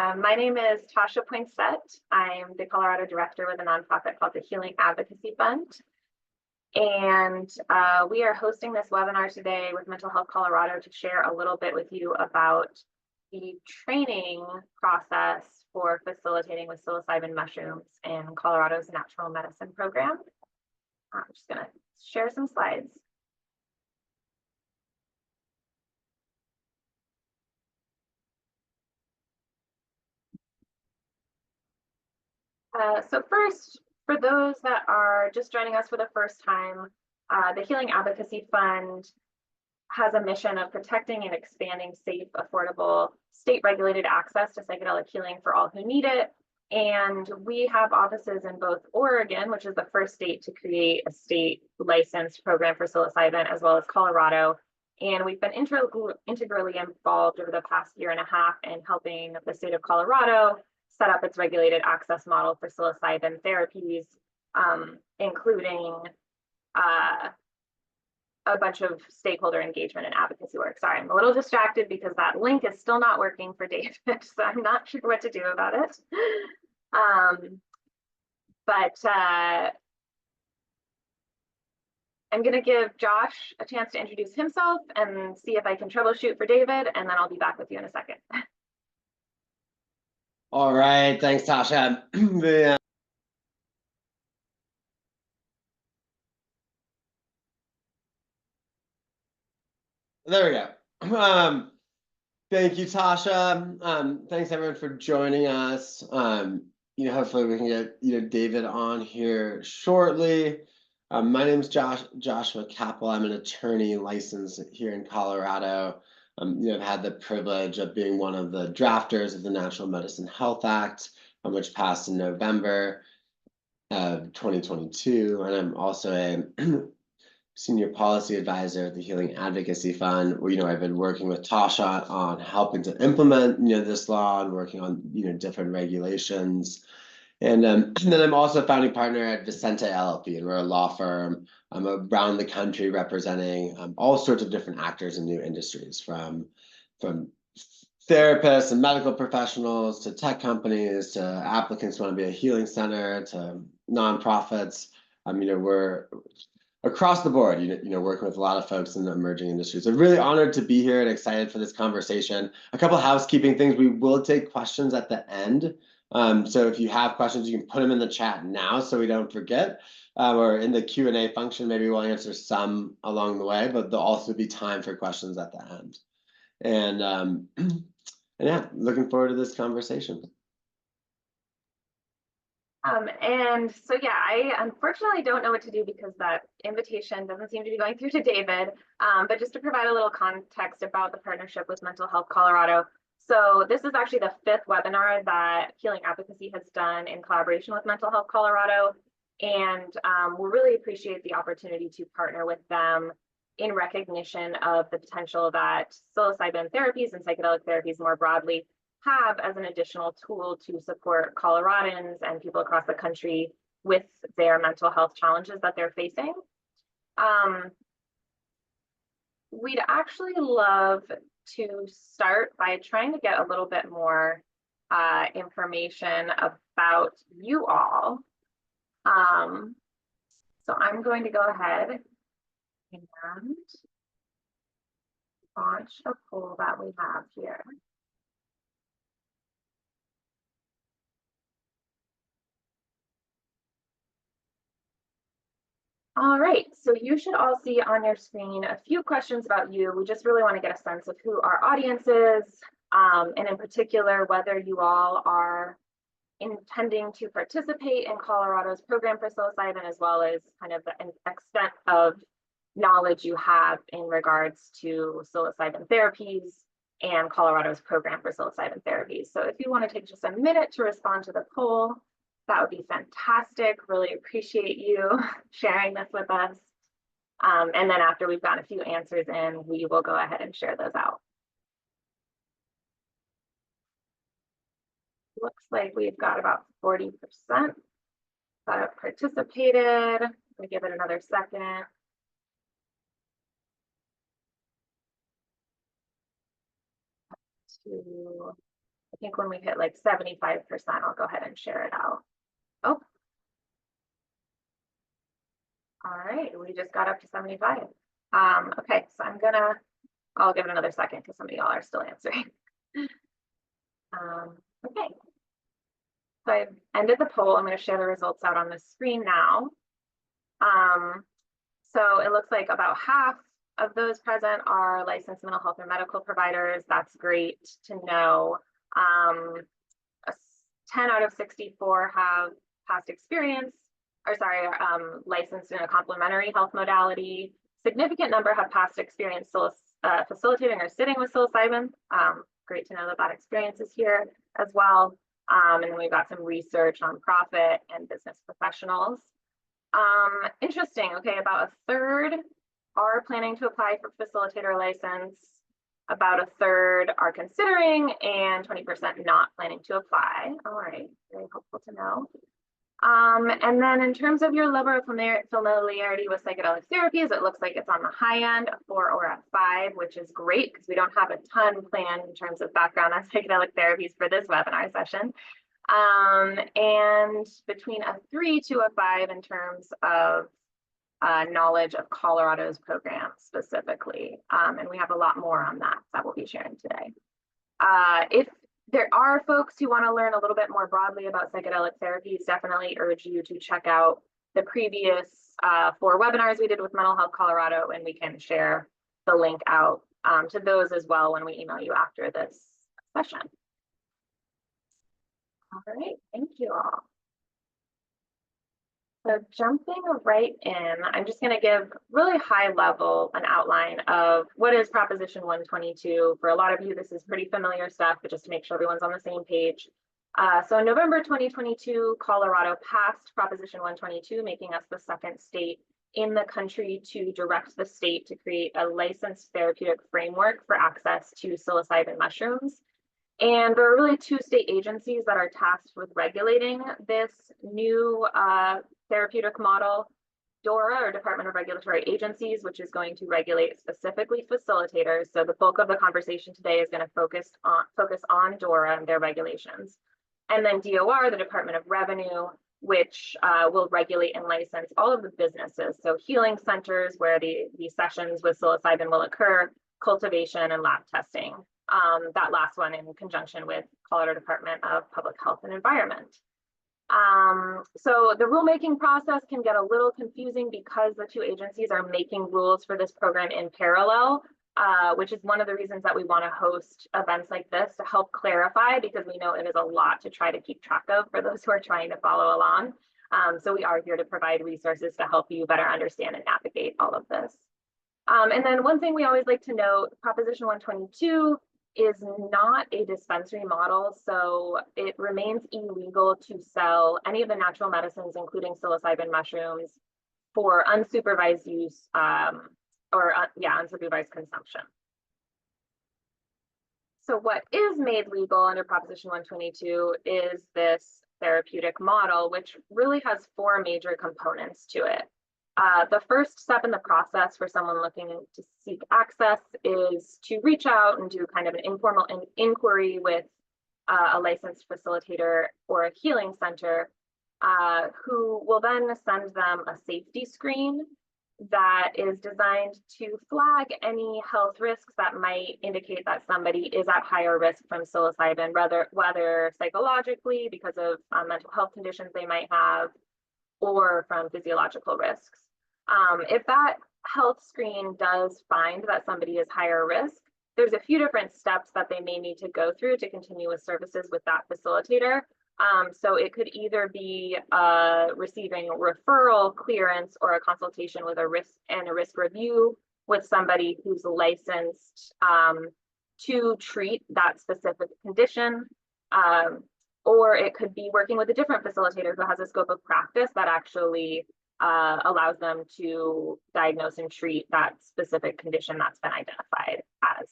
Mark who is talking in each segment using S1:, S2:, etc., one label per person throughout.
S1: My name is Tasha Poinsett. I'm the Colorado director with a nonprofit called the Healing Advocacy Fund. And we are hosting this webinar today with Mental Health Colorado to share a little bit with you about the training process for facilitating with psilocybin mushrooms in Colorado's natural medicine program. I'm just going to share some slides. So first, for those that are just joining us for the first time, the Healing Advocacy Fund has a mission of protecting and expanding safe, affordable, state-regulated access to psychedelic healing for all who need it. And we have offices in both Oregon, which is the first state to create a state licensed program for psilocybin, as well as Colorado. And we've been integrally involved over the past year and a half in helping the state of Colorado set up its regulated access model for psilocybin therapies, including a bunch of stakeholder engagement and advocacy work. Sorry, I'm a little distracted because that link is still not working for David, so I'm not sure what to do about it. I'm going to give Josh a chance to introduce himself and see if I can troubleshoot for David, and then I'll be back with you in a second.
S2: All right, thanks, Tasha. There we go. Thank you, Tasha. Thanks everyone for joining us. Hopefully we can get David on here shortly. My name is Joshua Capel. I'm an attorney licensed here in Colorado. I've had the privilege of being one of the drafters of the Natural Medicine Health Act, which passed in November of 2022, and I'm also a senior policy advisor at the Healing Advocacy Fund, where I've been working with Tasha on helping to implement this law and working on different regulations. And then I'm also a founding partner at Vicente LLP, and we're a law firm around the country representing all sorts of different actors in new industries, from therapists and medical professionals to tech companies to applicants who want to be a healing center to nonprofits. We're across the board, working with a lot of folks in the emerging industries. I'm really honored to be here and excited for this conversation. A couple of housekeeping things. We will take questions at the end. So if you have questions, you can put them in the chat now so we don't forget, or in the Q&A function. Maybe we'll answer some along the way, but there'll also be time for questions at the end. And yeah, looking forward to this conversation.
S1: And so, yeah, I unfortunately don't know what to do because that invitation doesn't seem to be going through to David. But just to provide a little context about the partnership with Mental Health Colorado. So this is actually the 5th webinar that Healing Advocacy has done in collaboration with Mental Health Colorado. And we really appreciate the opportunity to partner with them in recognition of the potential that psilocybin therapies and psychedelic therapies more broadly have as an additional tool to support Coloradans and people across the country with their mental health challenges that they're facing. We'd actually love to start by trying to get a little bit more information about you all. So I'm going to go ahead and launch a poll that we have here. All right, so you should all see on your screen a few questions about you. We just really want to get a sense of who our audience is, and in particular, whether you all are intending to participate in Colorado's program for psilocybin, as well as kind of the extent of knowledge you have in regards to psilocybin therapies and Colorado's program for psilocybin therapies. So if you want to take just a minute to respond to the poll, that would be fantastic. Really appreciate you sharing this with us. And then after we've got a few answers in, we will go ahead and share those out. Looks like we've got about 40% that have participated. I'm going to give it another second. To think when we hit like 75%, I'll go ahead and share it out. Oh. All right, we just got up to 75. Okay, so I'll give it another second because some of y'all are still answering. Okay. So I've ended the poll. I'm going to share the results out on the screen now. So it looks like about half of those present are licensed mental health or medical providers. That's great to know. 10 out of 64 have past experience, or sorry, licensed in a complementary health modality. Significant number have past experience facilitating or sitting with psilocybin. Great to know that that experience is here as well. And then we've got some research on profit and business professionals. Interesting. Okay, about a third are planning to apply for facilitator license. About a third are considering, and 20% not planning to apply. All right, very helpful to know. And then in terms of your level of familiarity with psychedelic therapies, it looks like it's on the high end, a 4 or a 5, which is great because we don't have a ton planned in terms of background on psychedelic therapies for this webinar session. And between a 3 to a 5 in terms of knowledge of Colorado's program specifically. And we have a lot more on that we'll be sharing today. If there are folks who want to learn a little bit more broadly about psychedelic therapies, definitely urge you to check out the previous 4 webinars we did with Mental Health Colorado, and we can share the link out to those as well when we email you after this session. All right, thank you all. So jumping right in, I'm just going to give really high level an outline of what is Proposition 122. For a lot of you, this is pretty familiar stuff, but just to make sure everyone's on the same page. So in November 2022, Colorado passed Proposition 122, making us the second state in the country to direct the state to create a licensed therapeutic framework for access to psilocybin mushrooms. And there are really 2 state agencies that are tasked with regulating this new therapeutic model. DORA, or Department of Regulatory Agencies, which is going to regulate specifically facilitators. So the bulk of the conversation today is going to focus on DORA and their regulations. And then DOR, the Department of Revenue, which will regulate and license all of the businesses. So healing centers where the sessions with psilocybin will occur, cultivation and lab testing. That last one in conjunction with Colorado Department of Public Health and Environment. So the rulemaking process can get a little confusing because the 2 agencies are making rules for this program in parallel, which is one of the reasons that we want to host events like this to help clarify, because we know it is a lot to try to keep track of for those who are trying to follow along. So we are here to provide resources to help you better understand and navigate all of this. And then one thing we always like to note, Proposition 122 is not a dispensary model, so it remains illegal to sell any of the natural medicines, including psilocybin mushrooms, for unsupervised use unsupervised consumption. So what is made legal under Proposition 122 is this therapeutic model, which really has 4 major components to it. The first step in the process for someone looking to seek access is to reach out and do kind of an informal inquiry with a licensed facilitator or a healing center, who will then send them a safety screen that is designed to flag any health risks that might indicate that somebody is at higher risk from psilocybin, whether psychologically because of mental health conditions they might have, or from physiological risks. If that health screen does find that somebody is higher risk, there's a few different steps that they may need to go through to continue with services with that facilitator. So it could either be receiving referral clearance or a consultation with a risk review with somebody who's licensed to treat that specific condition. Or it could be working with a different facilitator who has a scope of practice that actually allows them to diagnose and treat that specific condition that's been identified as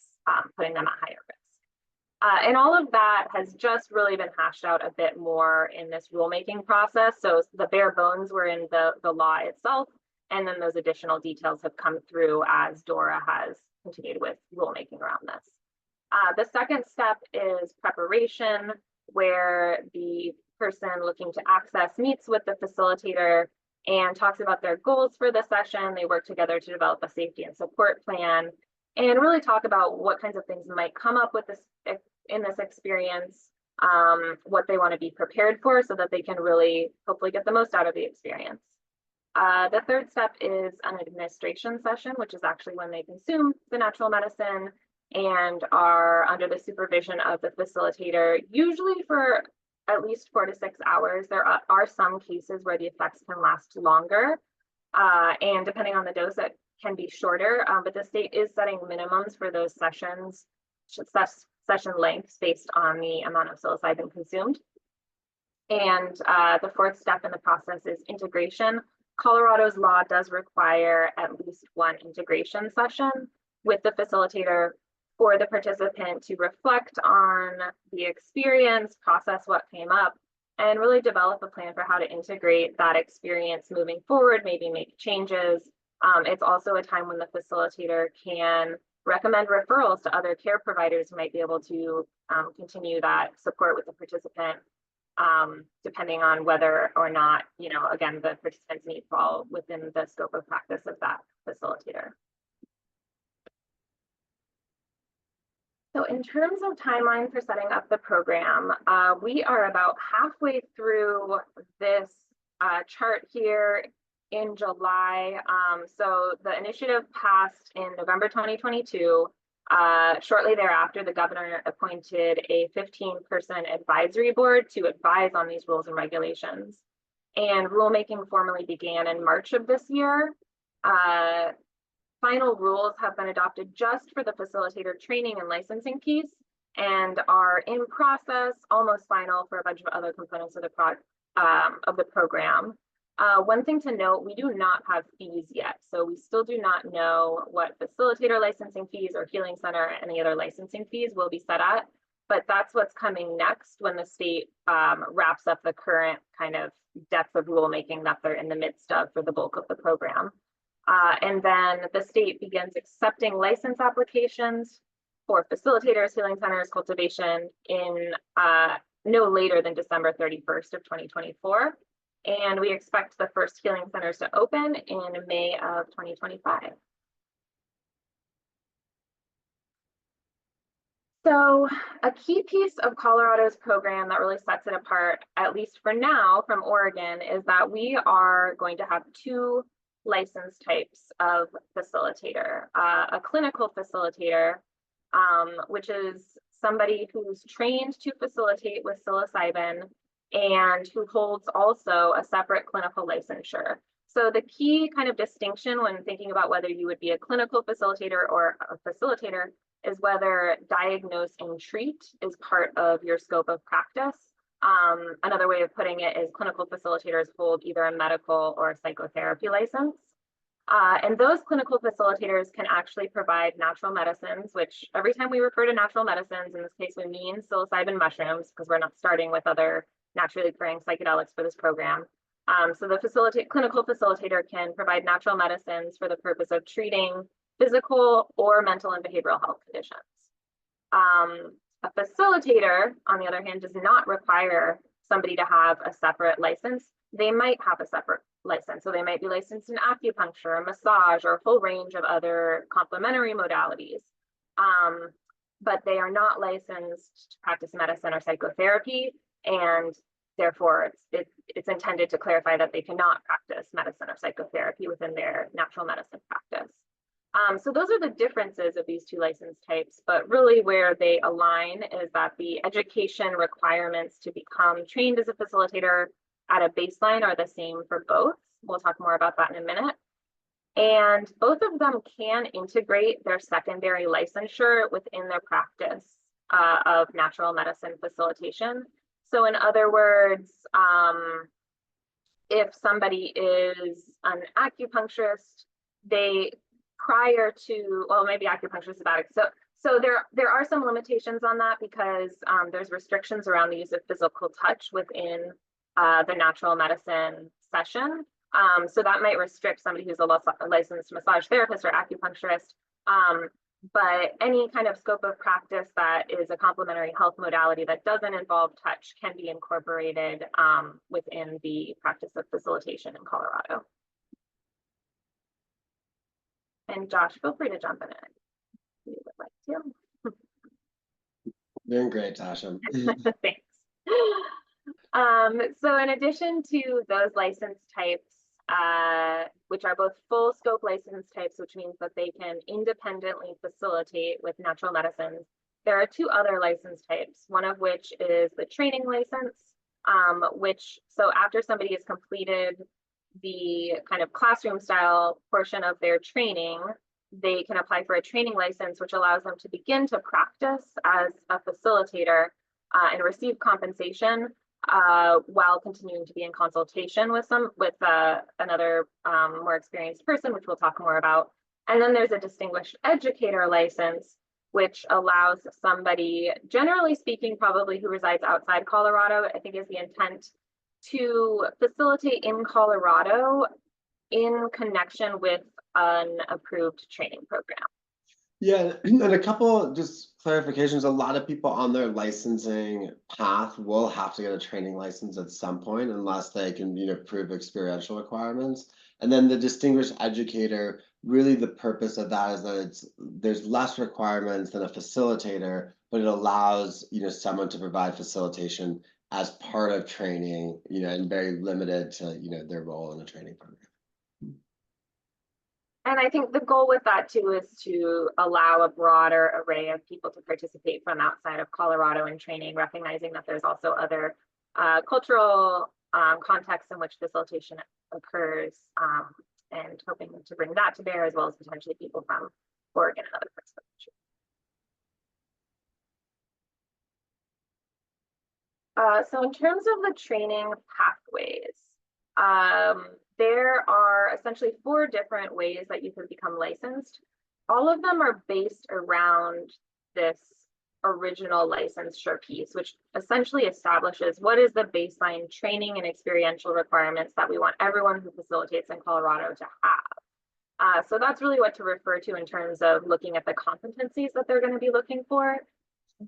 S1: putting them at higher risk. And all of that has just really been hashed out a bit more in this rulemaking process. So the bare bones were in the law itself, and then those additional details have come through as DORA has continued with rulemaking around this. The second step is preparation, where the person looking to access meets with the facilitator and talks about their goals for the session. They work together to develop a safety and support plan and really talk about what kinds of things might come up with this in this experience, what they want to be prepared for so that they can really hopefully get the most out of the experience. The third step is an administration session, which is actually when they consume the natural medicine and are under the supervision of the facilitator, usually for at least 4 to 6 hours. There are some cases where the effects can last longer, and depending on the dose, it can be shorter, but the state is setting minimums for those sessions, session lengths based on the amount of psilocybin consumed. And the fourth step in the process is integration. Colorado's law does require at least one integration session with the facilitator for the participant to reflect on the experience, process what came up, and really develop a plan for how to integrate that experience moving forward, maybe make changes. It's also a time when the facilitator can recommend referrals to other care providers who might be able to continue that support with the participant, depending on whether or not, again, the participants' needs fall within the scope of practice of that facilitator. So in terms of timeline for setting up the program, we are about halfway through this chart here in July. So the initiative passed in November 2022. Shortly thereafter, the governor appointed a 15-person advisory board to advise on these rules and regulations. And rulemaking formally began in March of this year. Final rules have been adopted just for the facilitator training and licensing piece and are in process, almost final for a bunch of other components of the program. One thing to note, we do not have fees yet. So we still do not know what facilitator licensing fees or healing center or any other licensing fees will be set at, but that's what's coming next when the state wraps up the current kind of depth of rulemaking that they're in the midst of for the bulk of the program. And then the state begins accepting license applications for facilitators, healing centers, cultivation in no later than December 31st of 2024. And we expect the first healing centers to open in May of 2025. So a key piece of Colorado's program that really sets it apart, at least for now, from Oregon, is that we are going to have two license types of facilitator. A clinical facilitator, which is somebody who's trained to facilitate with psilocybin and who holds also a separate clinical licensure. So the key kind of distinction when thinking about whether you would be a clinical facilitator or a facilitator is whether diagnose and treat is part of your scope of practice. Another way of putting it is clinical facilitators hold either a medical or a psychotherapy license. And those clinical facilitators can actually provide natural medicines, which every time we refer to natural medicines, in this case, we mean psilocybin mushrooms, because we're not starting with other naturally occurring psychedelics for this program. So the clinical facilitator can provide natural medicines for the purpose of treating physical or mental and behavioral health conditions. A facilitator, on the other hand, does not require somebody to have a separate license. They might have a separate license. So they might be licensed in acupuncture, massage, or a whole range of other complementary modalities. But they are not licensed to practice medicine or psychotherapy, and therefore it's intended to clarify that they cannot practice medicine or psychotherapy within their natural medicine practice. So those are the differences of these two license types, but really where they align is that the education requirements to become trained as a facilitator at a baseline are the same for both. We'll talk more about that in a minute. And both of them can integrate their secondary licensure within their practice of natural medicine facilitation. So in other words, if somebody is an acupuncturist, they prior to, well, maybe acupuncturist is about it. So there are some limitations on that because there's restrictions around the use of physical touch within the natural medicine session. So that might restrict somebody who's a licensed massage therapist or acupuncturist. But any kind of scope of practice that is a complementary health modality that doesn't involve touch can be incorporated within the practice of facilitation in Colorado. And Josh, feel free to jump in if you would like to.
S2: Doing great, Tasha.
S1: Thanks. So in addition to those license types, which are both full scope license types, which means that they can independently facilitate with natural medicines, there are two other license types, one of which is the training license, so after somebody has completed the kind of classroom style portion of their training, they can apply for a training license, which allows them to begin to practice as a facilitator and receive compensation while continuing to be in consultation with another more experienced person, which we'll talk more about. And then there's a distinguished educator license, which allows somebody, generally speaking, probably who resides outside Colorado, I think is the intent, to facilitate in Colorado in connection with an approved training program.
S2: Yeah, and a couple just clarifications. A lot of people on their licensing path will have to get a training license at some point unless they can, prove experiential requirements. And then the distinguished educator, really the purpose of that is that there's less requirements than a facilitator, but it allows, someone to provide facilitation as part of training, and very limited to, their role in a training program.
S1: And I think the goal with that too is to allow a broader array of people to participate from outside of Colorado in training, recognizing that there's also other cultural contexts in which facilitation occurs, and hoping to bring that to bear, as well as potentially people from Oregon and other parts of the country. So in terms of the training pathways, there are essentially 4 different ways that you can become licensed. All of them are based around this original licensure piece, which essentially establishes what is the baseline training and experiential requirements that we want everyone who facilitates in Colorado to have. So that's really what to refer to in terms of looking at the competencies that they're going to be looking for.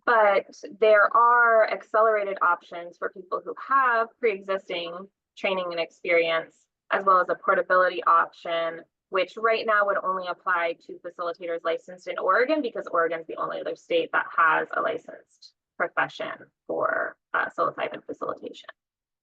S1: But there are accelerated options for people who have pre-existing training and experience, as well as a portability option, which right now would only apply to facilitators licensed in Oregon, because Oregon is the only other state that has a licensed profession for psilocybin facilitation.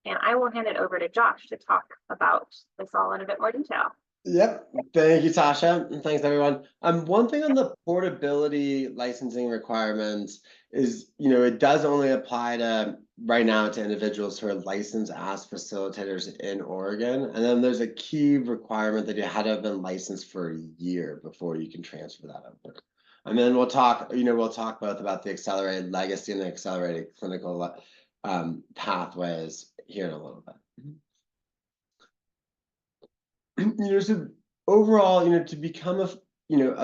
S1: And I will hand it over to Josh to talk about this all in a bit more detail.
S2: Yep. Thank you, Tasha. And thanks, everyone. One thing on the portability licensing requirements is, it does only apply to right now to individuals who are licensed as facilitators in Oregon. And then there's a key requirement that you had to have been licensed for a year before you can transfer that over. And then we'll talk both about the accelerated legacy and the accelerated clinical pathways here in a little bit. So overall, to become a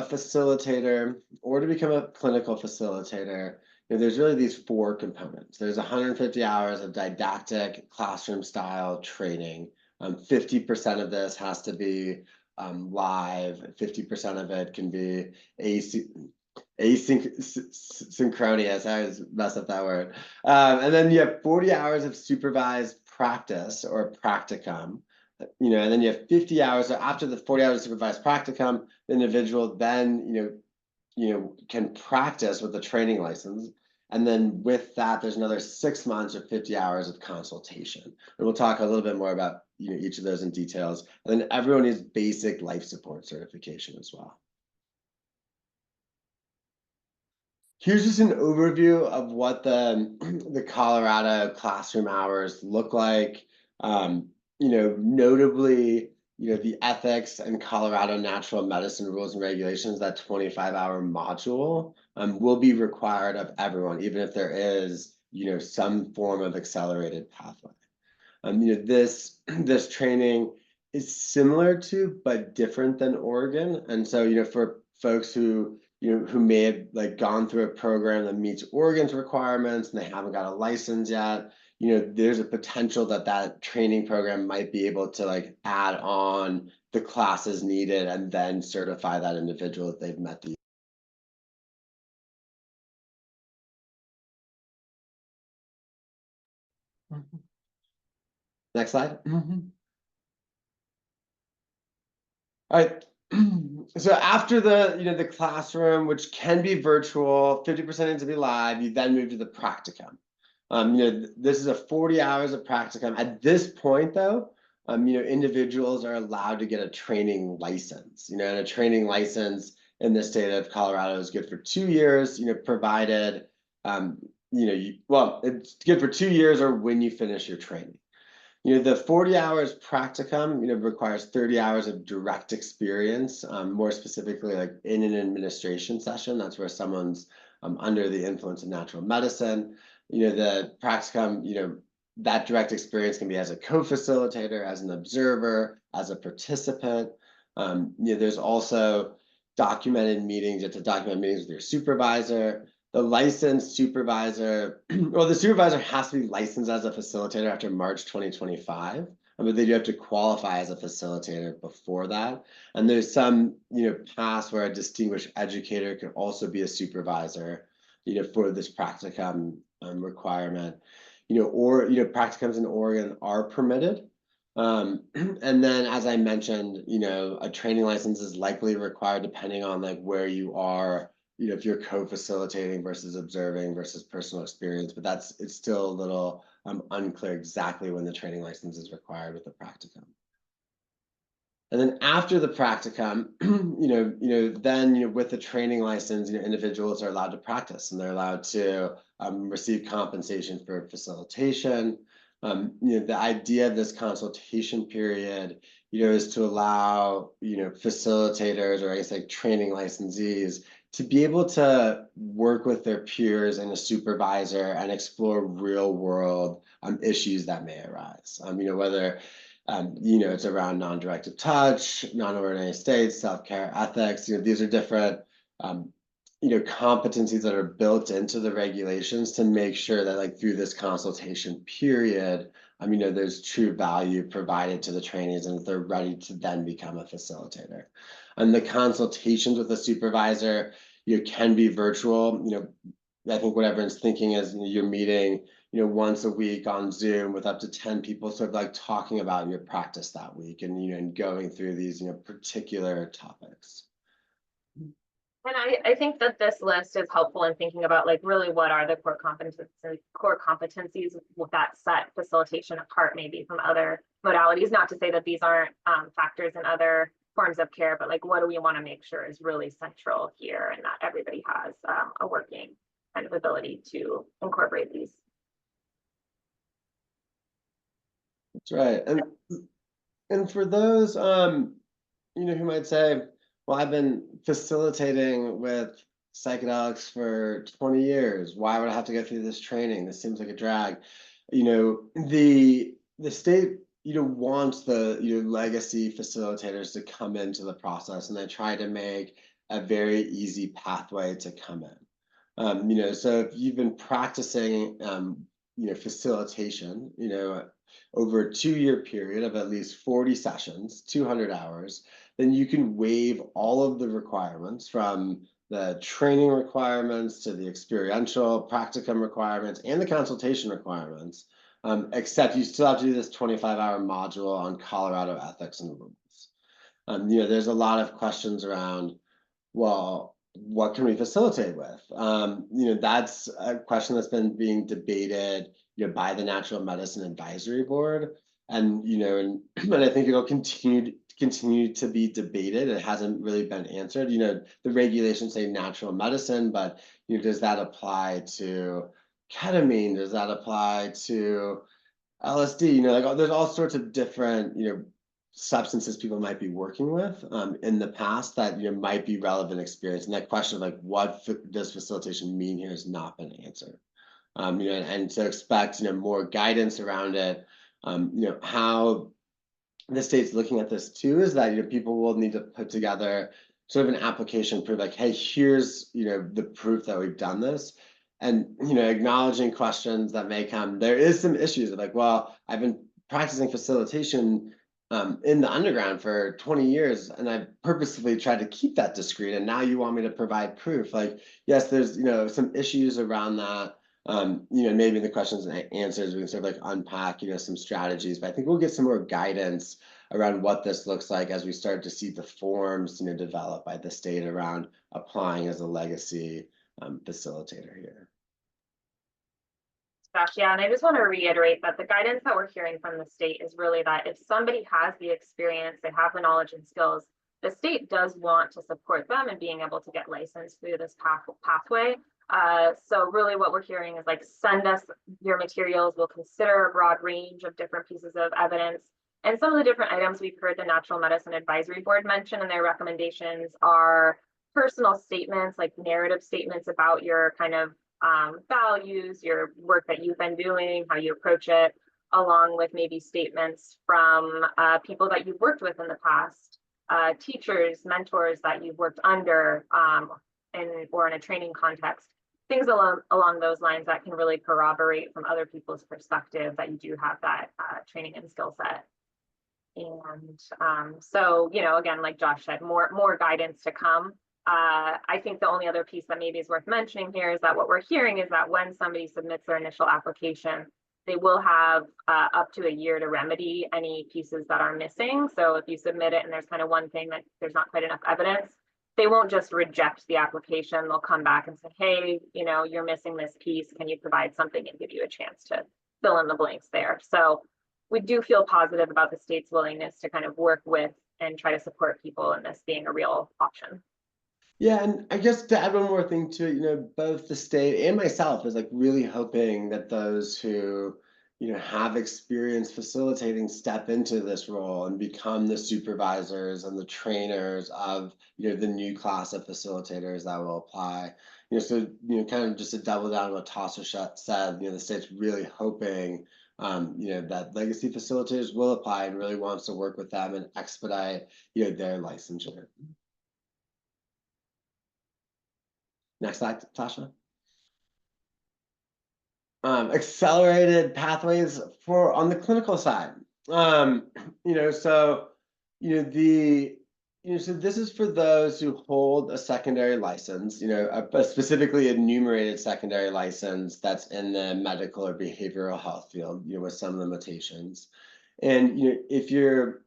S2: facilitator or to become a clinical facilitator, there's really these 4 components. There's 150 hours of didactic classroom style training. 50% of this has to be live. 50% of it can be asynchronous. I always mess up that word. And then you have 40 hours of supervised practice or practicum. And then you have 50 hours. So after the 40 hours of supervised practicum, the individual then, can practice with the training license. And then with that, there's another 6 months or 50 hours of consultation. And we'll talk a little bit more about, each of those in details. And then everyone needs basic life support certification as well. Here's just an overview of what the Colorado classroom hours look like. Notably, the ethics and Colorado natural medicine rules and regulations, that 25-hour module will be required of everyone, even if there is, some form of accelerated pathway. This training is similar to, but different than Oregon. And so, for folks who may have gone through a program that meets Oregon's requirements and they haven't got a license yet, there's a potential that training program might be able to add on the classes needed and then certify that individual if they've met the Next slide. All right. So after the classroom, which can be virtual, 50% needs to be live, you then move to the practicum. This is a 40 hours of practicum. At this point, though, individuals are allowed to get a training license. And a training license in the state of Colorado is good for 2 years. Provided, it's good for 2 years or when you finish your training. The 40 hours practicum, requires 30 hours of direct experience, more specifically like in an administration session. That's where someone's under the influence of natural medicine. The practicum, that direct experience can be as a co-facilitator, as an observer, as a participant. There's also documented meetings. You have to document meetings with your supervisor. The licensed supervisor, well, the supervisor has to be licensed as a facilitator after March 2025, but they do have to qualify as a facilitator before that. And there's some, paths where a distinguished educator can also be a supervisor, for this practicum requirement, or, practicums in Oregon are permitted. And then, as I mentioned, a training license is likely required depending on like where you are, if you're co-facilitating versus observing versus personal experience, but it's still a little unclear exactly when the training license is required with the practicum. And then after the practicum, then with the training license, individuals are allowed to practice and they're allowed to receive compensation for facilitation. The idea of this consultation period, is to allow, facilitators, or I guess like training licensees, to be able to work with their peers and a supervisor and explore real world issues that may arise. Whether it's around non-directive touch, non-organized states, self-care, ethics. These are different competencies that are built into the regulations to make sure that like through this consultation period, there's true value provided to the trainees and that they're ready to then become a facilitator. And the consultations with the supervisor, can be virtual. I think what everyone's thinking is you're meeting, once a week on Zoom with up to 10 people, sort of like talking about your practice that week and, and going through these, particular topics.
S1: And I think that this list is helpful in thinking about like really what are the core competencies that set facilitation apart maybe from other modalities. Not to say that these aren't factors in other forms of care, but like what do we want to make sure is really central here and that everybody has a working kind of ability to incorporate these.
S2: That's right. And for those who might say, well, I've been facilitating with psychedelics for 20 years. Why would I have to go through this training? This seems like a drag. The state, wants the legacy facilitators to come into the process, and they try to make a very easy pathway to come in. So if you've been practicing, facilitation, over a 2-year period of at least 40 sessions, 200 hours, then you can waive all of the requirements from the training requirements to the experiential practicum requirements and the consultation requirements, except you still have to do this 25-hour module on Colorado ethics and rules. There's a lot of questions around, well, what can we facilitate with? That's a question that's been being debated, by the Natural Medicine Advisory Board, and and I think it'll continue to be debated. It hasn't really been answered. The regulations say natural medicine, but does that apply to ketamine? Does that apply to LSD? Like there's all sorts of different substances people might be working with in the past that might be relevant experience, and that question of like what does facilitation mean here has not been answered. And to expect more guidance around it. How the state's looking at this too is that people will need to put together sort of an application proof, like, hey, here's the proof that we've done this, and acknowledging questions that may come. There is some issues of like, well, I've been practicing facilitation in the underground for 20 years, and I purposefully tried to keep that discreet, and now you want me to provide proof. Like, yes, there's some issues around that. Maybe in the questions and answers, we can sort of like unpack, some strategies, but I think we'll get some more guidance around what this looks like as we start to see the forms, developed by the state around applying as a legacy facilitator here.
S1: Gosh, yeah, and I just want to reiterate that the guidance that we're hearing from the state is really that if somebody has the experience, they have the knowledge and skills, the state does want to support them in being able to get licensed through this pathway. So really what we're hearing is like, send us your materials. We'll consider a broad range of different pieces of evidence. And some of the different items we've heard the Natural Medicine Advisory Board mention in their recommendations are personal statements, like narrative statements about your kind of values, your work that you've been doing, how you approach it, along with maybe statements from people that you've worked with in the past, teachers, mentors that you've worked under, or in a training context, things along those lines that can really corroborate from other people's perspective that you do have that training and skill set. And so, again, like Josh said, more guidance to come. I think the only other piece that maybe is worth mentioning here is that what we're hearing is that when somebody submits their initial application, they will have up to a year to remedy any pieces that are missing. So if you submit it and there's kind of one thing that there's not quite enough evidence, they won't just reject the application. They'll come back and say, hey, you're missing this piece. Can you provide something and give you a chance to fill in the blanks there? So we do feel positive about the state's willingness to kind of work with and try to support people in this being a real option.
S2: Yeah, and I guess to add one more thing to it, both the state and myself is like really hoping that those who, have experience facilitating step into this role and become the supervisors and the trainers of, the new class of facilitators that will apply. So, kind of just to double down on what Tasha said, the state's really hoping, that legacy facilitators will apply and really wants to work with them and expedite, their licensure. Next slide, Tasha. Accelerated pathways for on the clinical side. So this is for those who hold a secondary license, a specifically enumerated secondary license that's in the medical or behavioral health field, with some limitations. And if you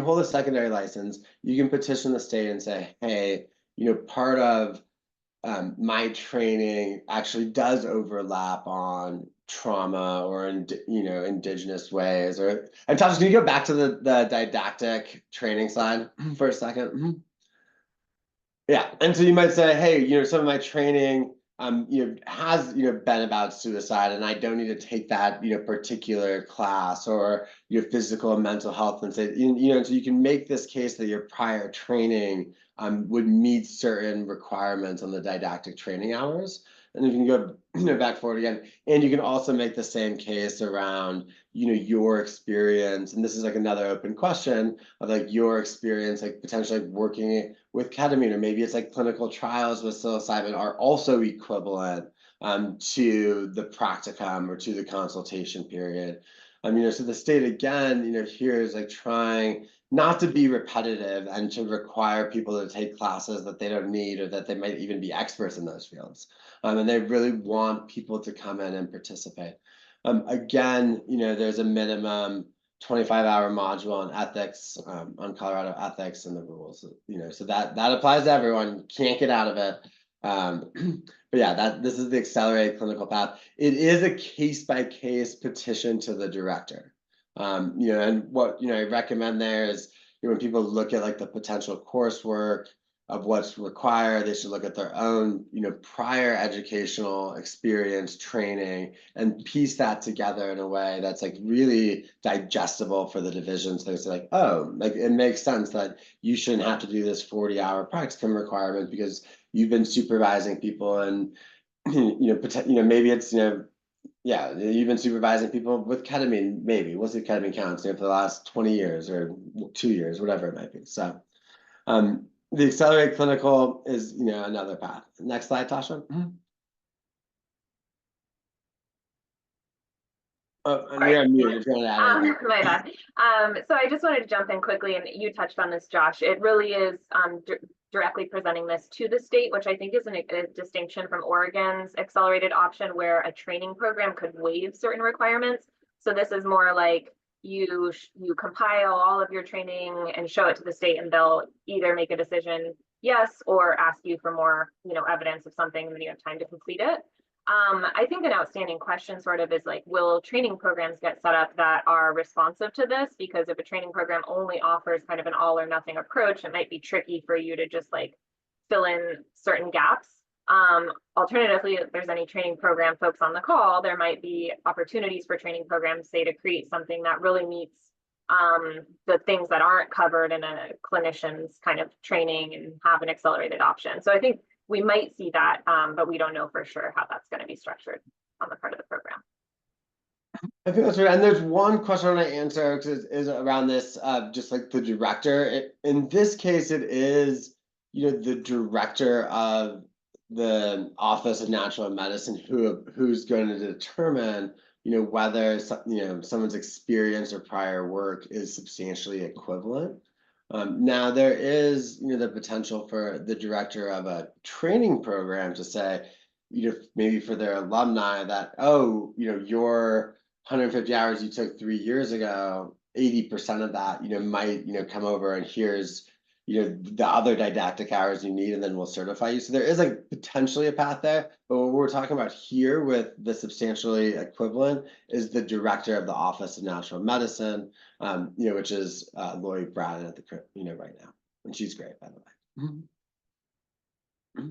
S2: hold a secondary license, you can petition the state and say, hey, part of my training actually does overlap on trauma or indigenous ways. Or and Tasha, can you go back to the didactic training slide for a second? Yeah, and so you might say, hey, some of my training has been about suicide, and I don't need to take that particular class, or your physical and mental health, and say so you can make this case that your prior training would meet certain requirements on the didactic training hours. And you can go back forward again, and you can also make the same case around your experience. And this is like another open question of like your experience, like potentially working with ketamine, or maybe it's like clinical trials with psilocybin are also equivalent to the practicum or to the consultation period. So the state again, here is like trying not to be repetitive and to require people to take classes that they don't need, or that they might even be experts in those fields. And they really want people to come in and participate. Again, there's a minimum 25-hour module on ethics, on Colorado ethics and the rules, so that applies to everyone. You can't get out of it. But yeah, this is the accelerated clinical path. It is a case-by-case petition to the director. And what I recommend there is when people look at like the potential coursework of what's required, they should look at their own prior educational experience, training, and piece that together in a way that's like really digestible for the divisions. So it's like, oh, like it makes sense that you shouldn't have to do this 40-hour practicum requirement because you've been supervising people, and maybe it's yeah, you've been supervising people with ketamine, maybe. We'll see if ketamine counts, for the last 20 years or 2 years, whatever it might be. So the accelerated clinical is, another path. Next slide, Tasha. Oh, and you're on mute if you want to add anything.
S1: My bad. So I just wanted to jump in quickly, and you touched on this, Josh. It really is directly presenting this to the state, which I think is a distinction from Oregon's accelerated option, where a training program could waive certain requirements. So this is more like you compile all of your training and show it to the state, and they'll either make a decision yes or ask you for more, evidence of something, and then you have time to complete it. I think an outstanding question sort of is like, will training programs get set up that are responsive to this? Because if a training program only offers kind of an all or nothing approach, it might be tricky for you to just like fill in certain gaps. Alternatively, if there's any training program folks on the call, there might be opportunities for training programs, say, to create something that really meets the things that aren't covered in a clinician's kind of training and have an accelerated option. So I think we might see that, but we don't know for sure how that's going to be structured on the part of the program.
S2: I think that's right. And there's one question I want to answer, because is around this, just like the director. In this case, it is, the director of the Office of Natural Medicine who's going to determine, whether someone's experience or prior work is substantially equivalent. Now there is, the potential for the director of a training program to say, maybe for their alumni that, oh, your 150 hours you took 3 years ago, 80% of that, might, come over, and here's, the other didactic hours you need, and then we'll certify you. So there is like potentially a path there, but what we're talking about here with the substantially equivalent is the director of the Office of Natural Medicine, which is Lori Brown at the, right now, and she's great, by the way.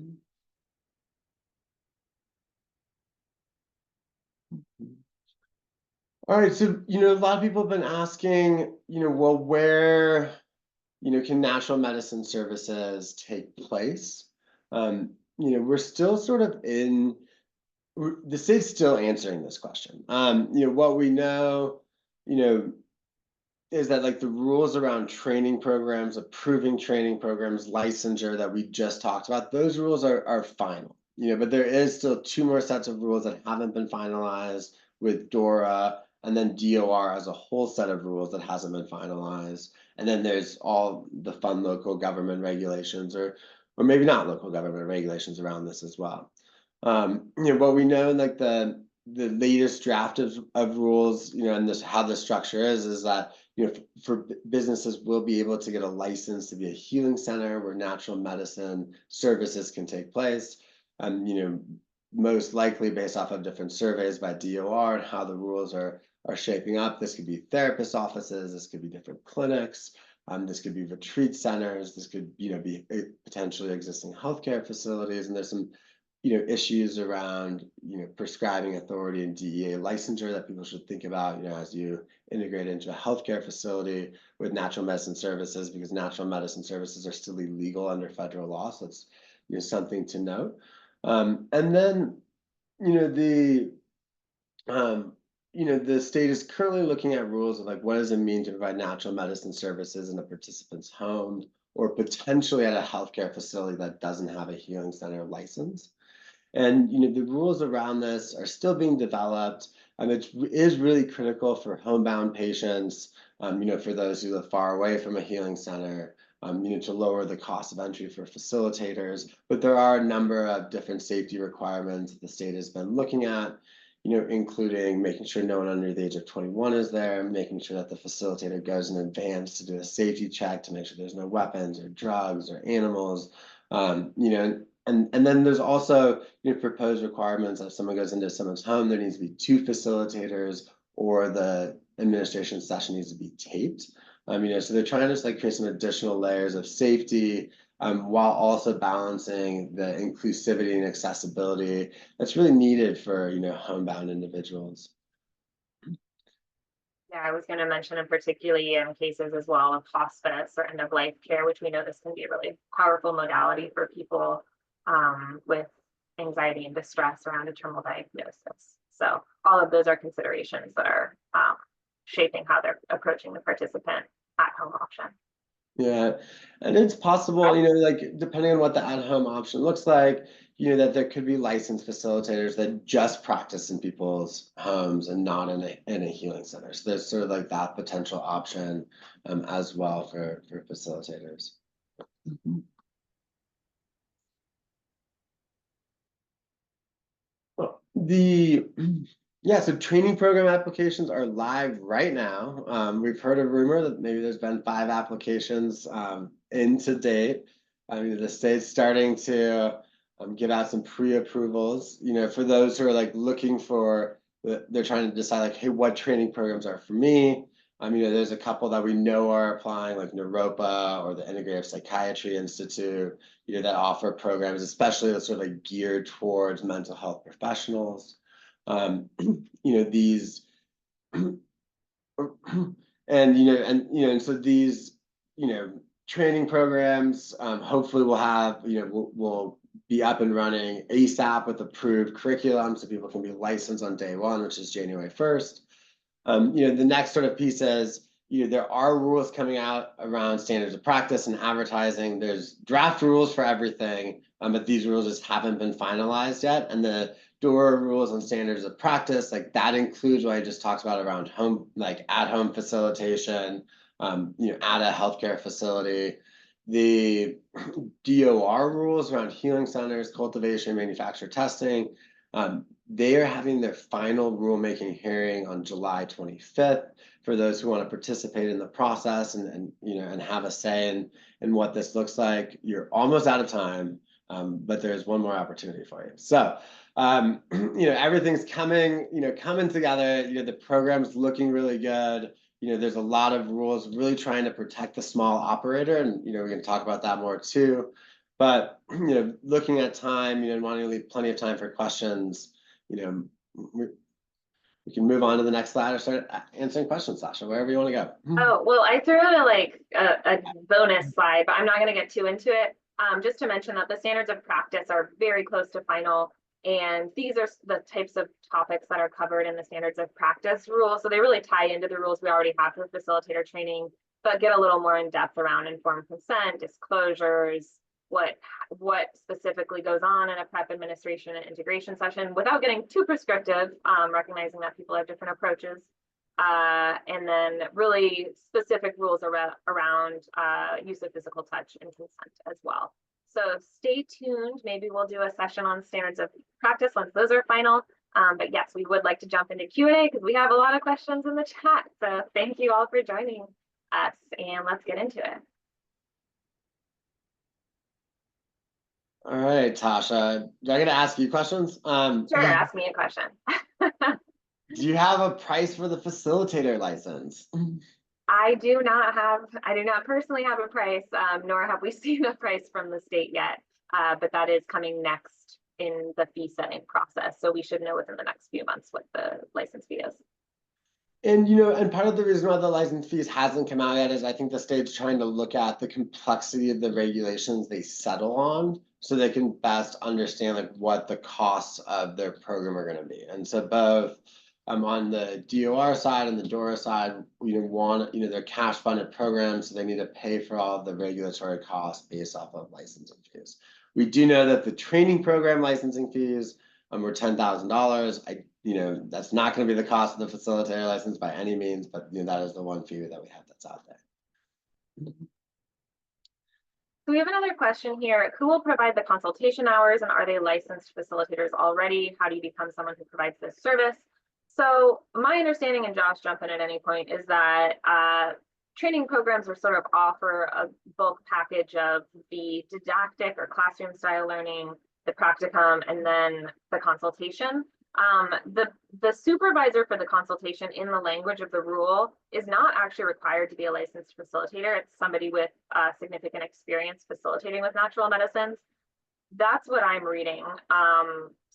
S2: All right, so a lot of people have been asking, well, where can natural medicine services take place? We're still sort of the state's still answering this question. What we know, is that like the rules around training programs, approving training programs, licensure that we just talked about, those rules are final. But there is still 2 more sets of rules that haven't been finalized with DORA, and then DOR as a whole set of rules that hasn't been finalized. And then there's all the fun local government regulations, or maybe not local government regulations around this as well. What we know in like the latest draft of rules, and how the structure is that, for businesses will be able to get a license to be a healing center where natural medicine services can take place. Most likely based off of different surveys by DOR and how the rules are shaping up. This could be therapist offices, this could be different clinics, this could be retreat centers, this could, be potentially existing healthcare facilities, and there's some, issues around, prescribing authority and DEA licensure that people should think about, as you integrate into a healthcare facility with natural medicine services, because natural medicine services are still illegal under federal law. So it's, something to note. And then, the state is currently looking at rules of like, what does it mean to provide natural medicine services in a participant's home, or potentially at a healthcare facility that doesn't have a healing center license. And the rules around this are still being developed. It is really critical for homebound patients, for those who live far away from a healing center, to lower the cost of entry for facilitators. But there are a number of different safety requirements that the state has been looking at, including making sure no one under the age of 21 is there, making sure that the facilitator goes in advance to do a safety check to make sure there's no weapons or drugs or animals, and then there's also, proposed requirements that if someone goes into someone's home, there needs to be 2 facilitators, or the administration session needs to be taped. So they're trying to just like create some additional layers of safety, while also balancing the inclusivity and accessibility that's really needed for, homebound individuals.
S1: Yeah, I was going to mention, in particularly in cases as well of hospice or end of life care, which we know this can be a really powerful modality for people with anxiety and distress around a terminal diagnosis. So all of those are considerations that are shaping how they're approaching the participant at home option.
S2: Yeah, and it's possible, like depending on what the at-home option looks like, that there could be licensed facilitators that just practice in people's homes and not in a healing center. So there's sort of like that potential option as well for facilitators. Yeah, so training program applications are live right now. We've heard a rumor that maybe there's been 5 applications in to date. I mean, the state's starting to give out some pre-approvals. For those who are like looking for, they're trying to decide like, hey, what training programs are for me? There's a couple that we know are applying, like Naropa or the Integrative Psychiatry Institute, that offer programs, especially that sort of like geared towards mental health professionals. These and so these training programs hopefully will have will be up and running ASAP with approved curriculum so people can be licensed on day one, which is January 1st. The next sort of piece is there are rules coming out around standards of practice and advertising. There's draft rules for everything, but these rules just haven't been finalized yet. And the DORA rules on standards of practice, like that includes what I just talked about around home, like at-home facilitation, at a healthcare facility. The DOR rules around healing centers, cultivation, manufacture, testing. They are having their final rulemaking hearing on July 25th for those who want to participate in the process and have a say in what this looks like. You're almost out of time, but there's one more opportunity for you. So, everything's coming together. The program's looking really good. There's a lot of rules really trying to protect the small operator, and we're going to talk about that more too. But looking at time, and wanting to leave plenty of time for questions, we can move on to the next slide or start answering questions, Sasha, wherever you want to go.
S1: Oh, well, I threw in a bonus slide, but I'm not going to get too into it. Just to mention that the standards of practice are very close to final, and these are the types of topics that are covered in the standards of practice rules. So they really tie into the rules we already have for facilitator training, but get a little more in depth around informed consent, disclosures, what specifically goes on in a prep, administration, and integration session without getting too prescriptive, recognizing that people have different approaches. And then really specific rules around use of physical touch and consent as well. So stay tuned. Maybe we'll do a session on standards of practice once those are final. But yes, we would like to jump into Q&A because we have a lot of questions in the chat. So thank you all for joining us, and let's get into it.
S2: All right, Tasha, do I get to ask you questions?
S1: Sure, ask me a question.
S2: Do you have a price for the facilitator license?
S1: I do not personally have a price, nor have we seen a price from the state yet, but that is coming next in the fee setting process. So we should know within the next few months what the license fee is.
S2: And and part of the reason why the license fees hasn't come out yet is I think the state's trying to look at the complexity of the regulations they settle on so they can best understand like what the costs of their program are going to be. And so both on the DOR side and the DORA side, they're cash funded programs, so they need to pay for all of the regulatory costs based off of licensing fees. We do know that the training program licensing fees were $10,000. That's not going to be the cost of the facilitator license by any means, but that is the one fee that we have that's out there.
S1: So we have another question here. Who will provide the consultation hours, and are they licensed facilitators already? How do you become someone who provides this service? So my understanding, and Josh, jump in at any point, is that training programs are sort of offer a bulk package of the didactic or classroom style learning, the practicum, and then the consultation. The supervisor for the consultation in the language of the rule is not actually required to be a licensed facilitator. It's somebody with significant experience facilitating with natural medicines. That's what I'm reading.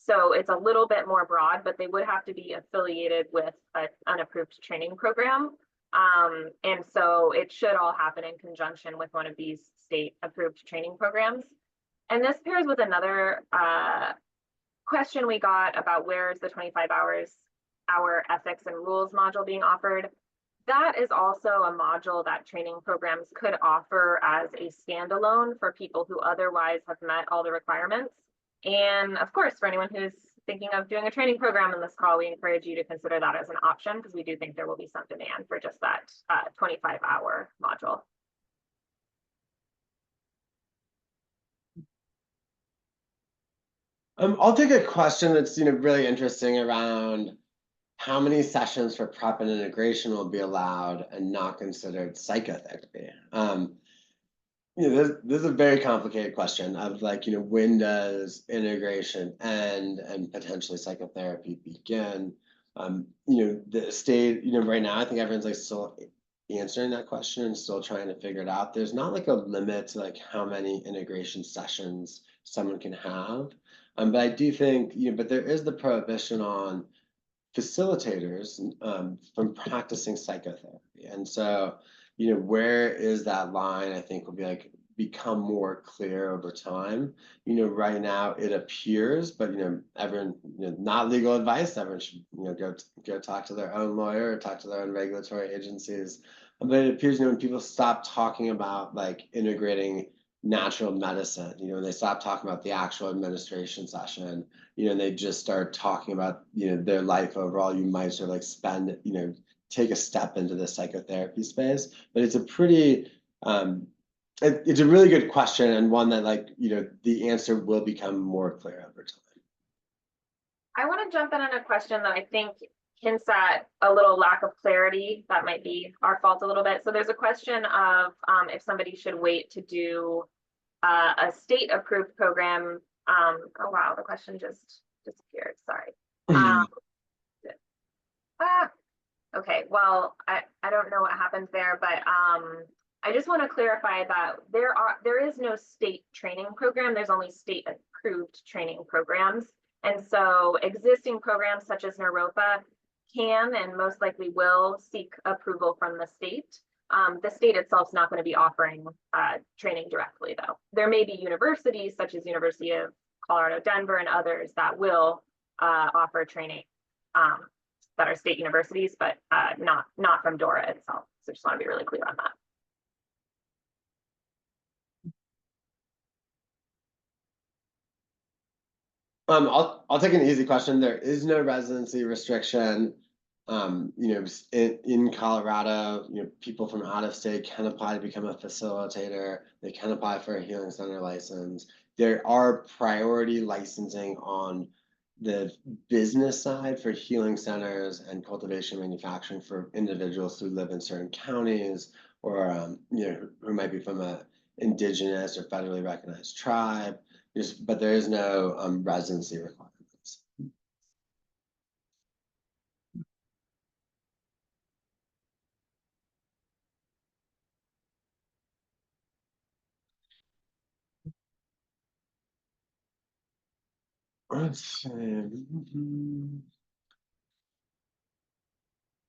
S1: So it's a little bit more broad, but they would have to be affiliated with an approved training program. And so it should all happen in conjunction with one of these state approved training programs. And this pairs with another question we got about where is the 25-hour ethics and rules module being offered. That is also a module that training programs could offer as a standalone for people who otherwise have met all the requirements. And of course, for anyone who's thinking of doing a training program in this call, we encourage you to consider that as an option because we do think there will be some demand for just that 25-hour module.
S2: I'll take a question that's really interesting around how many sessions for prep and integration will be allowed and not considered psychotherapy. This is a very complicated question of like, when does integration end and potentially psychotherapy begin? The state, right now, I think everyone's like still answering that question and still trying to figure it out. There's not like a limit to like how many integration sessions someone can have. But I do think, but there is the prohibition on facilitators from practicing psychotherapy. And so, where is that line? I think will be like become more clear over time. Right now it appears, but everyone, not legal advice. Everyone should, go talk to their own lawyer or talk to their own regulatory agencies. But it appears, when people stop talking about like integrating natural medicine, when they stop talking about the actual administration session, and they just start talking about, their life overall, you might sort of like spend, take a step into the psychotherapy space. But it's a pretty, it's a really good question, and one that like, the answer will become more clear over time.
S1: I want to jump in on a question that I think hints at a little lack of clarity. That might be our fault a little bit. So there's a question of if somebody should wait to do a state approved program. Oh wow, the question just disappeared. Sorry. Okay, well, I don't know what happened there, but I just want to clarify that there is no state training program. There's only state approved training programs. And so existing programs such as Naropa can and most likely will seek approval from the state. The state itself is not going to be offering training directly, though. There may be universities such as University of Colorado, Denver, and others that will offer training that are state universities, but not from DORA itself. So just want to be really clear on that.
S2: I'll take an easy question. There is no residency restriction. In Colorado, people from out of state can apply to become a facilitator. They can apply for a healing center license. There are priority licensing on the business side for healing centers and cultivation manufacturing for individuals who live in certain counties or who might be from a indigenous or federally recognized tribe. But there is no residency requirements. Let's see.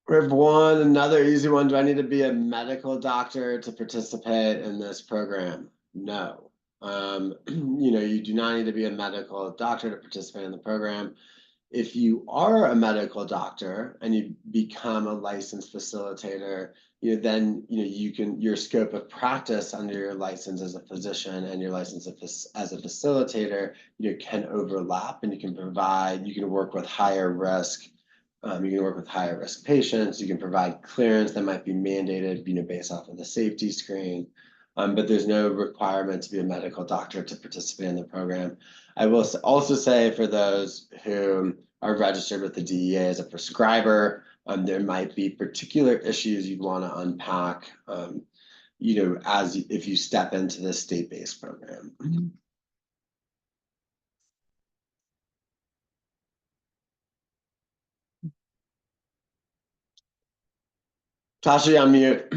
S2: We have another easy one. Do I need to be a medical doctor to participate in this program? No. You do not need to be a medical doctor to participate in the program. If you are a medical doctor and you become a licensed facilitator, then your scope of practice under your license as a physician and your license as a facilitator, can overlap, and you can work with higher risk. You can work with higher risk patients. You can provide clearance that might be mandated, based off of the safety screen. But there's no requirement to be a medical doctor to participate in the program. I will also say for those who are registered with the DEA as a prescriber, there might be particular issues you'd want to unpack, as if you step into this state-based program. Tasha, on mute.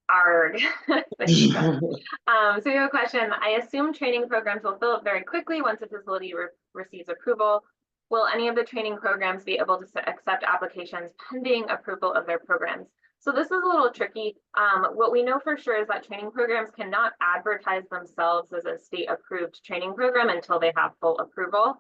S1: Arg. So we have a question. I assume training programs will fill up very quickly once a facility receives approval. Will any of the training programs be able to accept applications pending approval of their programs? So this is a little tricky. What we know for sure is that training programs cannot advertise themselves as a state approved training program until they have full approval.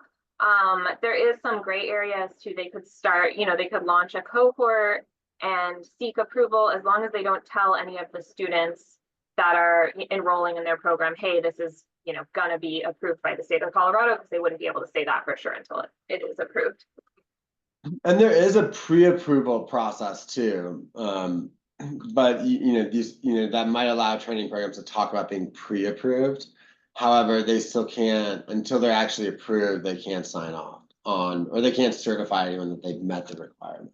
S1: There is some gray areas too. They could start, they could launch a cohort and seek approval as long as they don't tell any of the students that are enrolling in their program, hey, this is going to be approved by the state of Colorado, because they wouldn't be able to say that for sure until it is approved.
S2: And there is a pre-approval process too. But that might allow training programs to talk about being pre-approved. However, they still can't, until they're actually approved, they can't sign off on, or they can't certify anyone that they've met the requirement.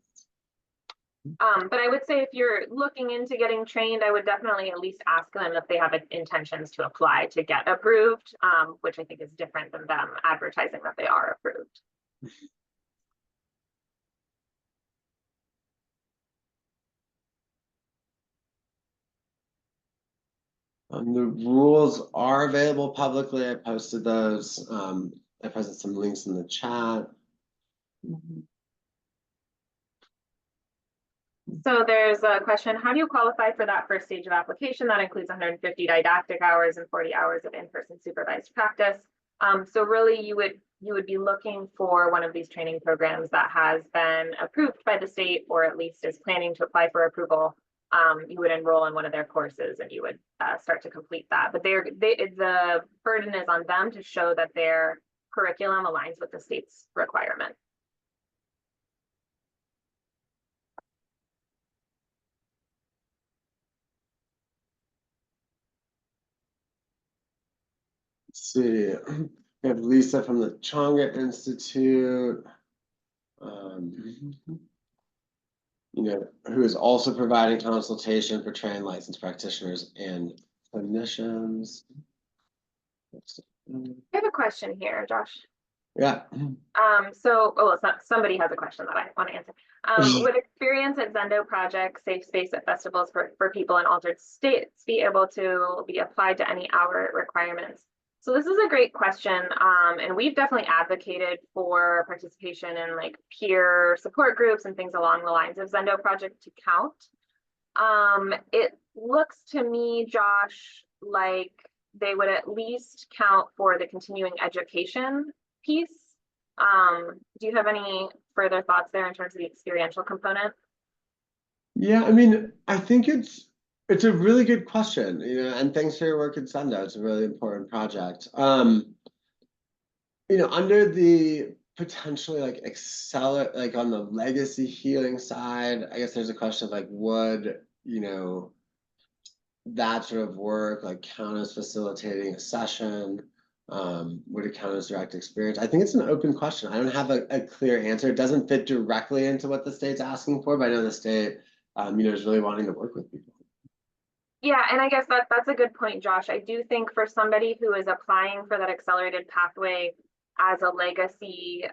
S1: But I would say if you're looking into getting trained, I would definitely at least ask them if they have intentions to apply to get approved, which I think is different than them advertising that they are approved.
S2: The rules are available publicly. I posted those. I posted some links in the chat.
S1: So there's a question, how do you qualify for that first stage of application? That includes 150 didactic hours and 40 hours of in-person supervised practice. So really you would be looking for one of these training programs that has been approved by the state, or at least is planning to apply for approval. You would enroll in one of their courses and you would start to complete that. But the burden is on them to show that their curriculum aligns with the state's requirement.
S2: Let's see. We have Lisa from the Chonga Institute. Who is also providing consultation for trained licensed practitioners and clinicians.
S1: I have a question here, Josh.
S2: Yeah.
S1: Somebody has a question that I want to answer. Would experience at Zendo projects, safe space at festivals for people in altered states be able to be applied to any hour requirements? So this is a great question. And we've definitely advocated for participation in like peer support groups and things along the lines of Zendo project to count. It looks to me, Josh, like they would at least count for the continuing education piece. Do you have any further thoughts there in terms of the experiential component?
S2: Yeah, I mean, I think it's a really good question, and thanks for your work at Sendo. It's a really important project. Under the potentially like accelerate, like on the legacy healing side, I guess there's a question of like, would, that sort of work like count as facilitating a session? Would it count as direct experience? I think it's an open question. I don't have a clear answer. It doesn't fit directly into what the state's asking for, but I know the state, is really wanting to work with people.
S1: Yeah, and I guess that's a good point, Josh. I do think for somebody who is applying for that accelerated pathway as a legacy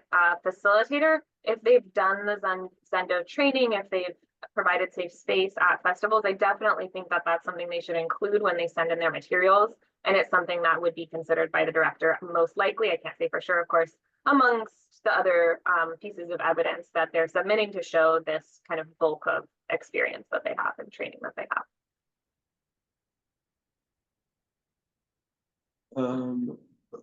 S1: facilitator, if they've done the Zendo training, if they've provided safe space at festivals, I definitely think that that's something they should include when they send in their materials. And it's something that would be considered by the director, most likely, I can't say for sure, of course, amongst the other pieces of evidence that they're submitting to show this kind of bulk of experience that they have and training that they have.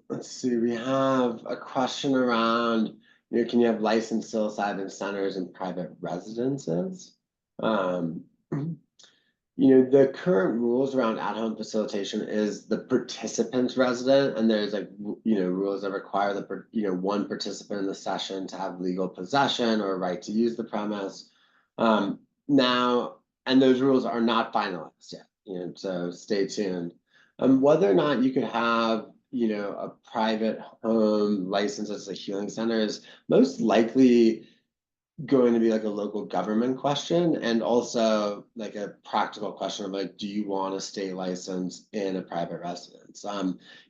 S2: Let's see, we have a question around, can you have licensed psilocybin centers in private residences? The current rules around at-home facilitation is the participant's resident, and there's like, rules that require the, one participant in the session to have legal possession or right to use the premise. Now, and those rules are not finalized yet, so stay tuned. Whether or not you could have, a private home license as a healing center is most likely going to be like a local government question, and also like a practical question of like, do you want to stay licensed in a private residence?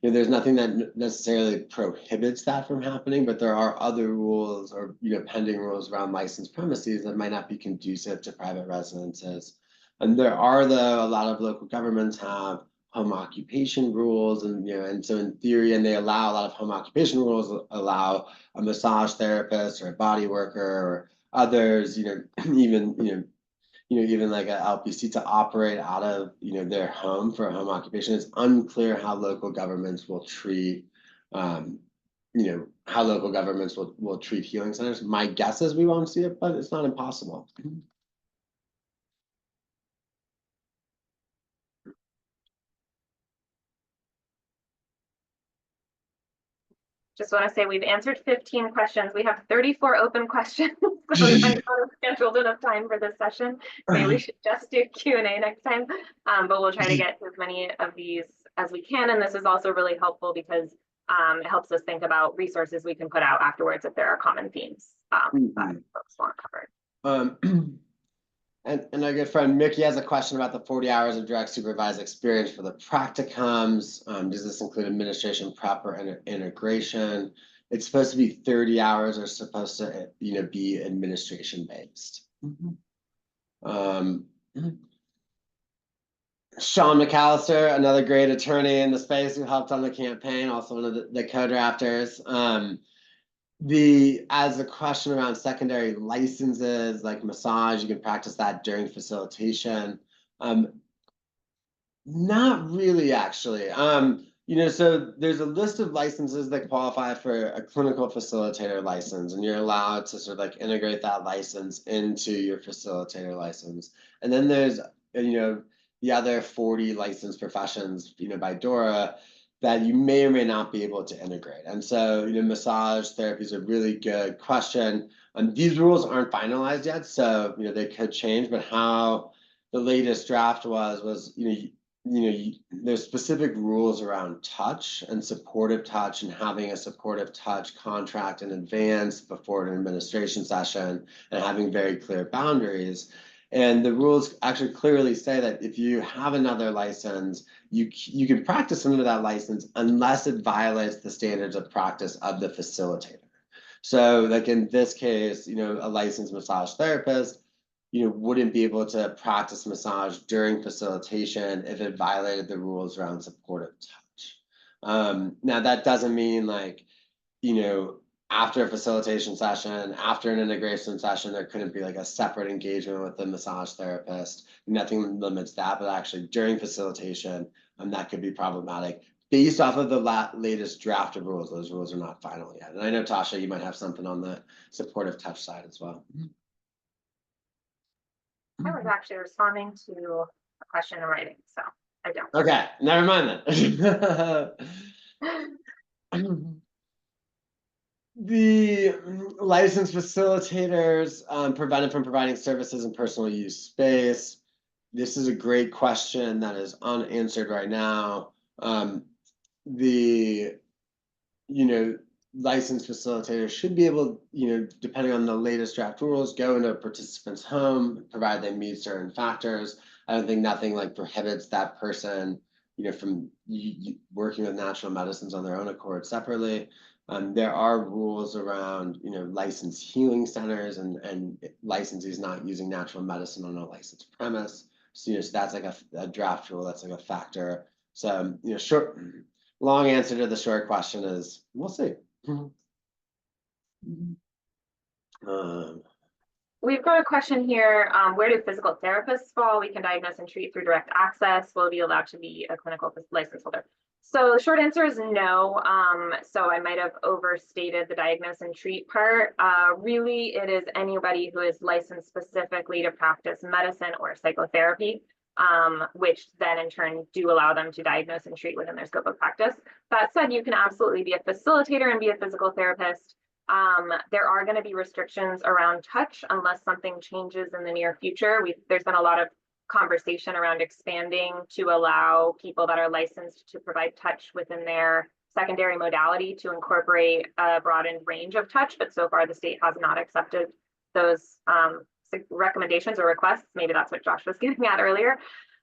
S2: There's nothing that necessarily prohibits that from happening, but there are other rules or pending rules around licensed premises that might not be conducive to private residences. And there are, though, a lot of local governments have home occupation rules, and so in theory, and they allow a lot of home occupation rules allow a massage therapist or a body worker or others, even like a LPC to operate out of their home for a home occupation. It's unclear how local governments will treat how local governments will treat healing centers. My guess is we won't see it, but it's not impossible.
S1: Just want to say we've answered 15 questions. We have 34 open questions. So we might not have scheduled enough time for this session. Maybe we should just do Q&A next time. But we'll try to get as many of these as we can. And this is also really helpful because it helps us think about resources we can put out afterwards if there are common themes that folks want covered.
S2: And our good friend Mickey has a question about the 40 hours of direct supervised experience for the practicums. Does this include administration prep or integration? It's supposed to be 30 hours or supposed to be administration based. Sean McAllister, another great attorney in the space who helped on the campaign, also one of the co-drafters. As a question around secondary licenses like massage, you can practice that during facilitation. Not really, actually. So there's a list of licenses that qualify for a clinical facilitator license, and you're allowed to sort of like integrate that license into your facilitator license. And then there's the other 40 licensed professions by DORA that you may or may not be able to integrate. And so massage therapy is a really good question. These rules aren't finalized yet, so they could change. But how the latest draft was there's specific rules around touch and supportive touch, and having a supportive touch contract in advance before an administration session, and having very clear boundaries. And the rules actually clearly say that if you have another license, you can practice under that license unless it violates the standards of practice of the facilitator. So like in this case, a licensed massage therapist wouldn't be able to practice massage during facilitation if it violated the rules around supportive touch. Now that doesn't mean after a facilitation session, after an integration session, there couldn't be a separate engagement with the massage therapist. Nothing limits that, but actually during facilitation, that could be problematic. Based off of the latest draft of rules, those rules are not final yet. And I know, Tasha, you might have something on the supportive touch side as well.
S1: I was actually responding to a question in writing, so I don't.
S2: Okay, never mind then. The licensed facilitators prevented from providing services in personal use space. This is a great question that is unanswered right now. Licensed facilitators should be able, depending on the latest draft rules, go into a participant's home, provided they meet certain factors. I don't think nothing prohibits that person, from working with natural medicines on their own accord separately. There are rules around, licensed healing centers and licensees not using natural medicine on a licensed premise. So, so that's a draft rule. That's a factor. So, long answer to the short question is we'll see.
S1: We've got a question here. Where do physical therapists fall? We can diagnose and treat through direct access. Will be allowed to be a clinical license holder? So the short answer is no. So I might have overstated the diagnose and treat part. Really, it is anybody who is licensed specifically to practice medicine or psychotherapy, which then in turn do allow them to diagnose and treat within their scope of practice. That said, you can absolutely be a facilitator and be a physical therapist. There are going to be restrictions around touch unless something changes in the near future. There's been a lot of conversation around expanding to allow people that are licensed to provide touch within their secondary modality to incorporate a broadened range of touch, but so far the state has not accepted those recommendations or requests. Maybe that's what Josh was getting at earlier.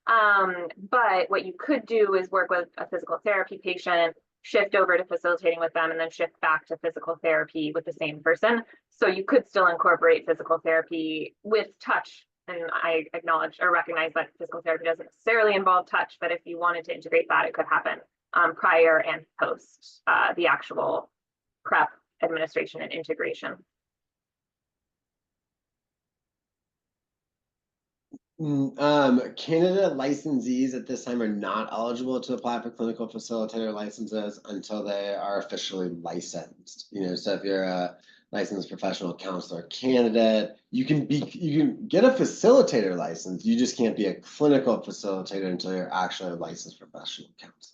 S1: But what you could do is work with a physical therapy patient, shift over to facilitating with them, and then shift back to physical therapy with the same person. So you could still incorporate physical therapy with touch. And I acknowledge or recognize that physical therapy doesn't necessarily involve touch, but if you wanted to integrate that, it could happen prior and post the actual prep, administration, and integration.
S2: Candidate licensees at this time are not eligible to apply for clinical facilitator licenses until they are officially licensed. So if you're a licensed professional counselor candidate, you can get a facilitator license. You just can't be a clinical facilitator until you're actually a licensed professional counselor.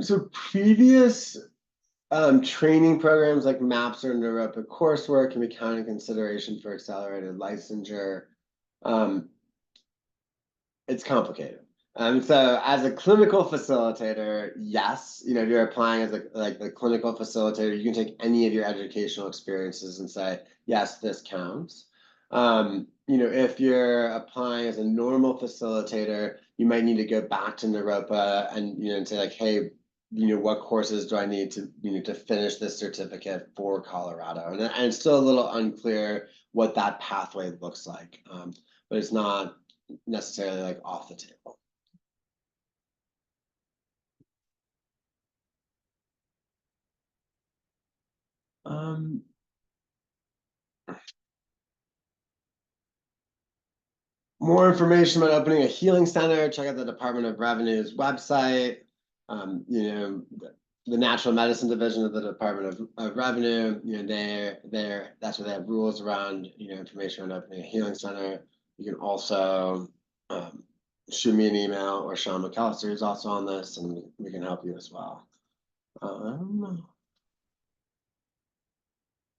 S2: So previous Training programs like MAPS or Naropa coursework can be counted in consideration for accelerated licensure. It's complicated. So as a clinical facilitator, yes, if you're applying as the clinical facilitator, you can take any of your educational experiences and say, yes, this counts. If you're applying as a normal facilitator, you might need to go back to Naropa and say like, hey, what courses do I need to finish this certificate for Colorado? And it's still a little unclear what that pathway looks like, but it's not necessarily like off the table. More information about opening a healing center, check out the Department of Revenue's website. The Natural Medicine Division of the Department of Revenue, that's where they have rules around, information on opening a healing center. You can also shoot me an email, or Sean McAllister is also on this, and we can help you as well.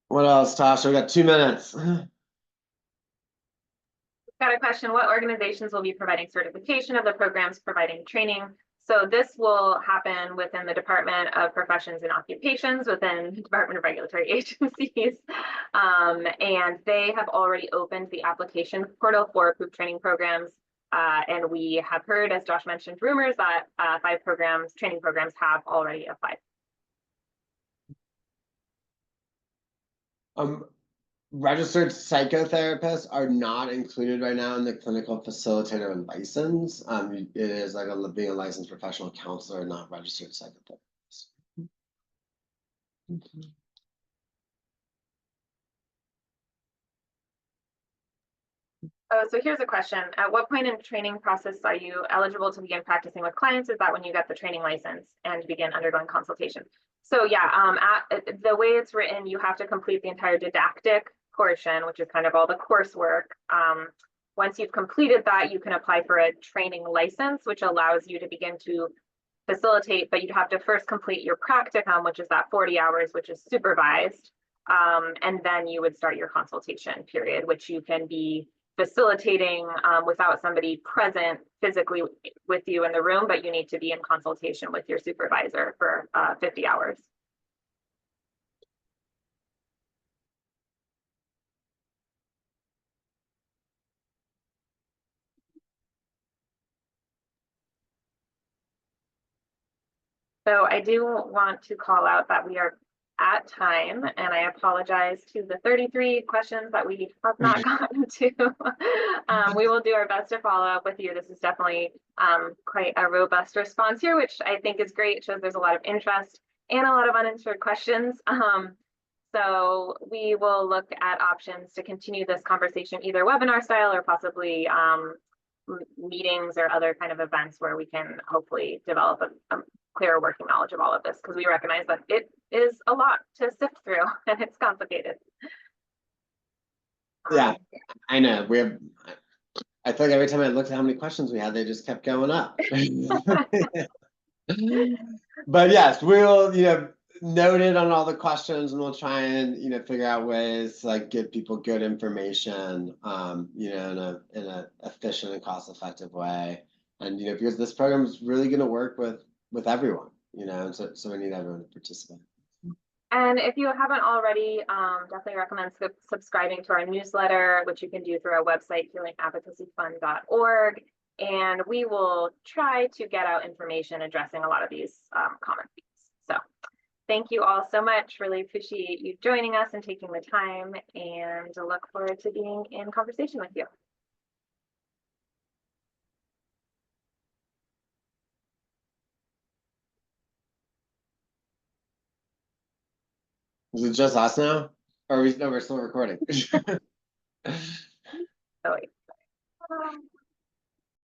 S2: What else, Tasha? We got 2 minutes.
S1: Got a question. What organizations will be providing certification of the programs providing training? So this will happen within the Department of Professions and Occupations, within the Department of Regulatory Agencies. And they have already opened the application portal for approved training programs. And we have heard, as Josh mentioned, rumors that 5 training programs have already applied.
S2: Registered psychotherapists are not included right now in the clinical facilitator license. It is like being a licensed professional counselor, not registered psychotherapist.
S1: Oh, so here's a question. At what point in the training process are you eligible to begin practicing with clients? Is that when you get the training license and begin undergoing consultation? So yeah, the way it's written, you have to complete the entire didactic portion, which is kind of all the coursework. Once you've completed that, you can apply for a training license, which allows you to begin to facilitate, but you'd have to first complete your practicum, which is that 40 hours, which is supervised. And then you would start your consultation period, which you can be facilitating without somebody present physically with you in the room, but you need to be in consultation with your supervisor for 50 hours. So I do want to call out that we are at time, and I apologize to the 33 questions that we have not gotten to. We will do our best to follow up with you. This is definitely quite a robust response here, which I think is great. It shows there's a lot of interest and a lot of unanswered questions. So we will look at options to continue this conversation, either webinar style or possibly meetings or other kind of events where we can hopefully develop a clearer working knowledge of all of this, because we recognize that it is a lot to sift through and it's complicated.
S2: Yeah, I know. I feel like every time I looked at how many questions we had, they just kept going up. But yes, we'll, noted on all the questions, and we'll try and, figure out ways to like give people good information, in a efficient and cost-effective way. And, because this program is really going to work with everyone, and so we need everyone to participate.
S1: And if you haven't already, definitely recommend subscribing to our newsletter, which you can do through our website, healingadvocacyfund.org. And we will try to get out information addressing a lot of these common themes. So thank you all so much. Really appreciate you joining us and taking the time, and look forward to being in conversation with you.
S2: Is it just us now? Or are we, no, we're still recording.
S1: So,